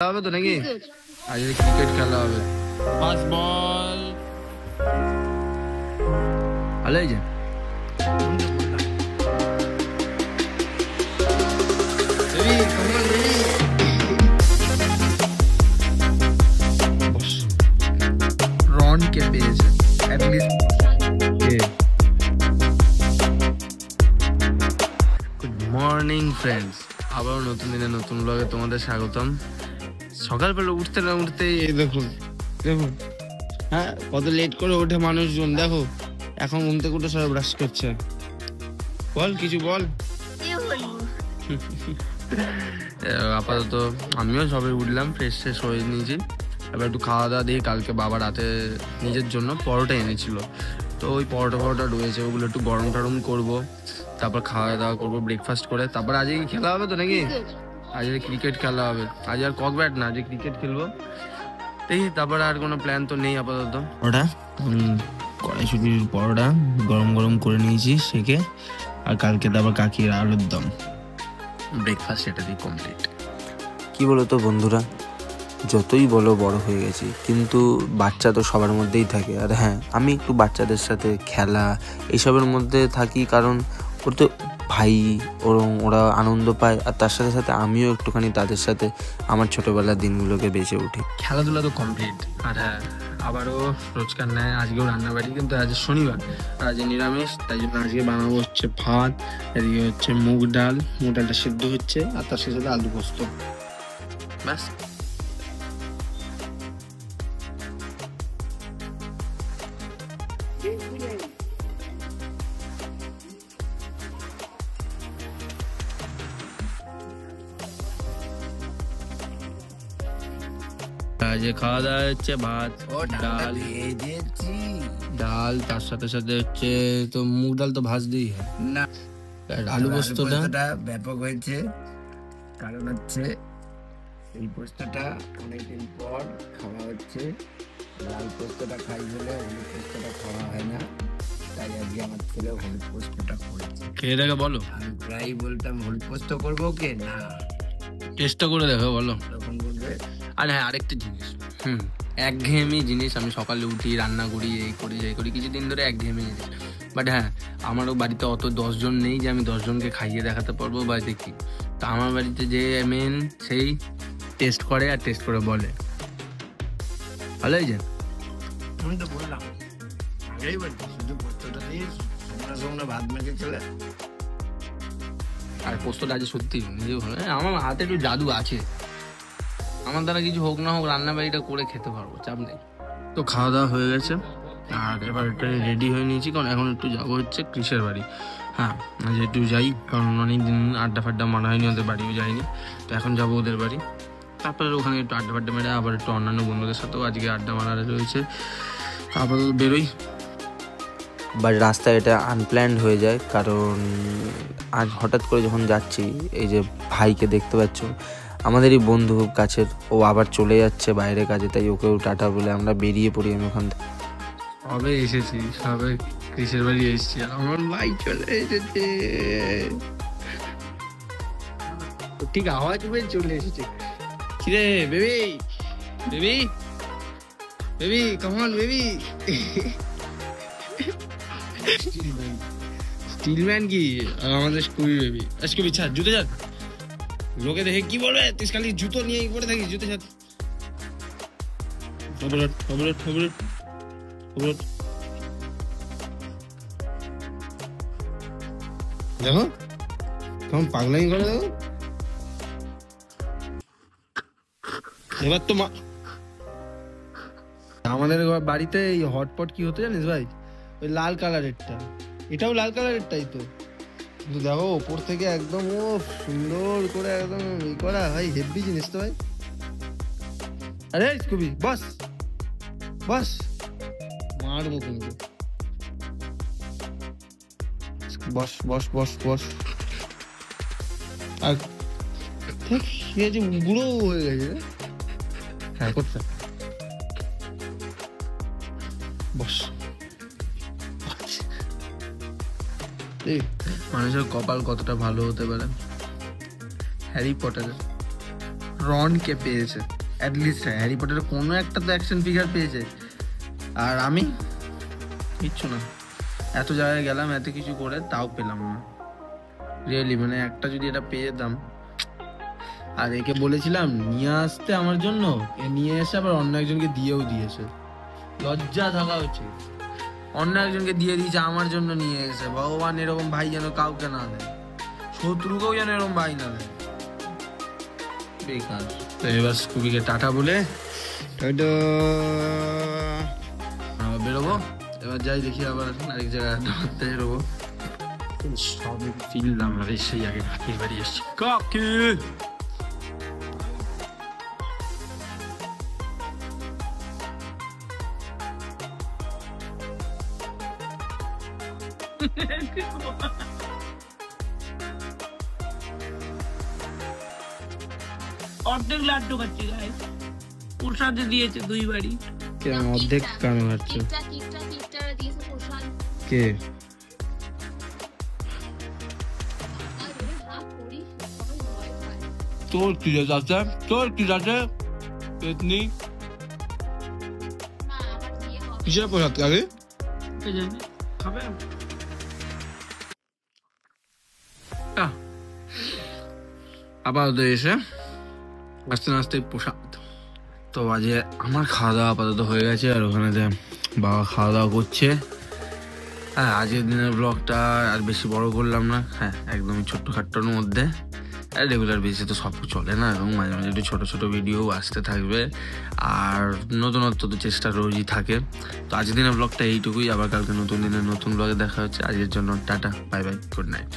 হবে তো নাকি? আজ ক্রিকেট খেলা হবে। ফার্স্ট বল ভালো হয়েছে। রন কে পেয়েছে গুড মর্নিং ফ্রেন্ডস, আবারও নতুন দিনে নতুন ব্লগে তোমাদের স্বাগতম। সকালবেলা উঠতে না উঠতে এই দেখুন দেখুন, হ্যাঁ কত লেট করে ওঠে মানুষজন। দেখো এখন ঘুম থেকে উঠে সবাই ব্রাশ করছে। বল কিছু বল। আপাতত আমিও সবাই উঠলাম, ফ্রেশ ফ্রেশ হয়ে নিয়েছি। এবার একটু খাওয়া দাওয়া দিয়ে, কালকে বাবা রাতে নিজের জন্য পরোটা এনেছিল, তো ওই পরোটা রয়েছে, ওগুলো একটু গরম টরম করবো, তারপর খাওয়া দাওয়া করবো ব্রেকফাস্ট করে। তারপর আজকে খেলা হবে তো নাকি? আজকে ক্রিকেট খেলা হবে। আজ আর কক ব্যাট না, আজকে ক্রিকেট খেলবো। দেখি, তারপরে আর কোনো প্ল্যান তো নেই আপাতত। ওটা কড়াইশুটির পরোটা গরম গরম করে নিয়েছি সেকে, আর কালকে তারপর কাকির আলুর দম। ব্রেকফাস্ট এটা দিয়ে কমপ্লিট। কি বলো তো বন্ধুরা, যতই বলো বড় হয়ে গেছি, কিন্তু বাচ্চা তো সবার মধ্যেই থাকে। আর হ্যাঁ, আমি একটু বাচ্চাদের সাথে খেলা এইসবের মধ্যে থাকি, কারণ ওর তো ভাই, ওরা আনন্দ পায়, আর তার সাথে সাথে আমিও একটুখানি তাদের সাথে আমার ছোটোবেলার দিনগুলোকে বেঁচে উঠি। খেলাধুলা তো কমপ্লিট। আর হ্যাঁ, আবারও রোজকার নেয় আজকেও রান্নাবাড়ি, কিন্তু আজ শনিবার, আজ নিরামিষ, তাই জন্য আজকে বানাবো হচ্ছে ভাত, এদিকে হচ্ছে মুগ ডালটা সিদ্ধ হচ্ছে, আর তার সাথে আলু পোস্ত, ব্যাস। যে খাওয়া দাওয়া হচ্ছে ভাত ডাল, তার সাথে সাথে হচ্ছে তো মুগ ডাল তো ভাজতেই হয় না, আলু পোস্তটা ব্যাপক হয়েছে। কারণ হচ্ছে এই পোস্তটা অনেকদিন পর খাওয়া হচ্ছে। লাল পোস্তটা খাই বলে হলুদ পোস্তটা খাওয়া হয় না, তাই আজকে আমার ছেলে হলুদ পোস্তটা করেছে। খেয়ে দেখে বলো। আমি প্রায় বলতাম হলুদ পোস্ত করবো, কে না চেষ্টা করে দেখো, বলো। তখন বলবে। আর হ্যাঁ, আরেকটা জিনিস, একঘেয়েমি জিনিস, আমি সকালে উঠি, রান্না করি, এই করি কিছুদিন ধরে একঘেয়েমি জিনিস। বাট হ্যাঁ, আমারও বাড়িতে অত 10 জন নেই যে আমি 10 জনকে খাইয়ে দেখাতে পারবো বা দেখি। তো আমার বাড়িতে যে মেন, সেই টেস্ট করে আর টেস্ট করে বলে ভালো হয়েছে। আমি তো বললাম আগেই বলছি, শুধু পোস্তটা দিয়ে সঙ্গে ভাত মেখে চলে। আর পোস্তটা আজ সত্যি নিজেও ভালো। আমার হাতে একটু জাদু আছে, আমার দ্বারা কিছু হোক না হোক রান্নাবাড়িটা করে খেতে পারবো, চাপ নেই। তো খাওয়া দাওয়া হয়ে গেছে, আর এবার একটু রেডি হয়ে নিয়েছি, কারণ এখন একটু যাবো হচ্ছে কৃষের বাড়ি। হ্যাঁ, আজ একটু যাই, কারণ অনেকদিন আড্ডা ফাড্ডা মারা হয়নি, ওদের বাড়িও যাইনি, তো এখন যাবো ওদের বাড়ি। তারপরে ওখানে একটু আড্ডা ফাড্ডা মেরে আবার একটু অন্যান্য বন্ধুদের সাথেও আজকে আড্ডা মারা রয়েছে। আপাতত বেরোই। বাট রাস্তায় এটা আনপ্ল্যান্ড হয়ে যায়, কারণ আজ হঠাৎ করে যখন যাচ্ছি, এই যে ভাইকে দেখতে পাচ্ছ, আমাদেরই বন্ধু কাছের, ও আবার চলে যাচ্ছে বাইরে কাজে, তাই ওকেও টাটা বলে আমরা বেরিয়ে পড়ি। আমি ওখান থেকে সবে এসেছি, সবে কৃষের বাড়ি এসেছি, আর আমার ভাই চলে এসেছে, ঠিক আওয়াজ পেয়ে চলে এসেছে। কিরে baby, baby baby come on baby. Stillman কি, আর আমাদের স্কুবি বেবি। স্কুবি ছাড়, জুতো ছাড়, লোকে দেখে কি বলবে, তুই খালি জুতো নিয়ে পড়ে থাকিস, জুতো ছাড়। দেখো কেমন পাগলামি করে, দেখো। এবার তো আমাদের বাড়িতে এই হটপট কি হতো জানিস ভাই, ওই লাল কালারেরটা, এটাও লাল কালারেরটাই তো, কিন্তু দেখো ওপর থেকে একদম ও সুন্দর করে একদম ই করা, ভাই হেভি জিনিস তো ভাই। আরে স্কুবি বস বস, মারবো কিন্তু। বস বস বস বস। আর ঠিক বুড়ো হয়ে গেছে। হ্যাঁ করতে বস। মানুষের কপাল কতটা ভালো হতে পারে। হ্যারি পটারের রনকে পেয়েছে, অ্যাটলিস্ট হ্যারি পটারের কোনো একটা তো অ্যাকশন ফিগার পেয়েছে, আর আমি কিচ্ছু না। এত জায়গায় গেলাম, এত কিছু করে, তাও পেলাম না রিয়েলি। মানে একটা যদি এটা পেয়ে যেতাম। আর একে বলেছিলাম নিয়ে আসতে আমার জন্য, এ নিয়ে এসে আবার অন্য একজনকে দিয়েও দিয়েছে। লজ্জা থাকা উচিত। অন্য একজনকে দিয়ে দিয়েছে, আমার জন্য নিয়ে এসে। ভগবান, এরকম ভাই যেন কাউকে না দেয়, শত্রুকেও যেন এরকম ভাই না দেয়। বেকার। তো এবার স্কুবিকে টাটা বলে টাটা আবার বেরোবো। এবার যাই দেখি আবার আরেক জায়গায় আড্ডা মারতে বেরোবো। সবই ফিরলাম আর সেই আগে কাকির বাড়ি এসছি। কাকি অর্ধেক লাড্ডু খাচ্ছি গাইস, প্রসাদে দিয়েছে 2 বাড়ি। কে অর্ধেক কেন খাচ্ছ? কে? তোর কি আছে? তোর কি আছে? পেতনি কিসের প্রসাদ আগে? খাবে আপাতত এসে আস্তে আস্তে প্রসাদ। তো আজকে আমার খাওয়া দাওয়া আপাতত হয়ে গেছে, আর ওখানে বাবা খাওয়া দাওয়া করছে। হ্যাঁ, আজকের দিনের ব্লগটা আর বেশি বড় করলাম না। হ্যাঁ, একদমই ছোট্টখাট্টোর মধ্যে। আর রেগুলার বেসে তো সব চলে না, এবং মাঝে মাঝে একটু ছোটো ছোটো ভিডিও আসতে থাকবে, আর নতুনত্ব তো চেষ্টা রোজই থাকে। তো আজকের দিনের ব্লগটা এইটুকুই। আবার কালকে নতুন দিনের নতুন ব্লগে দেখা হচ্ছে। আজকের জন্য tata, bye bye, good night.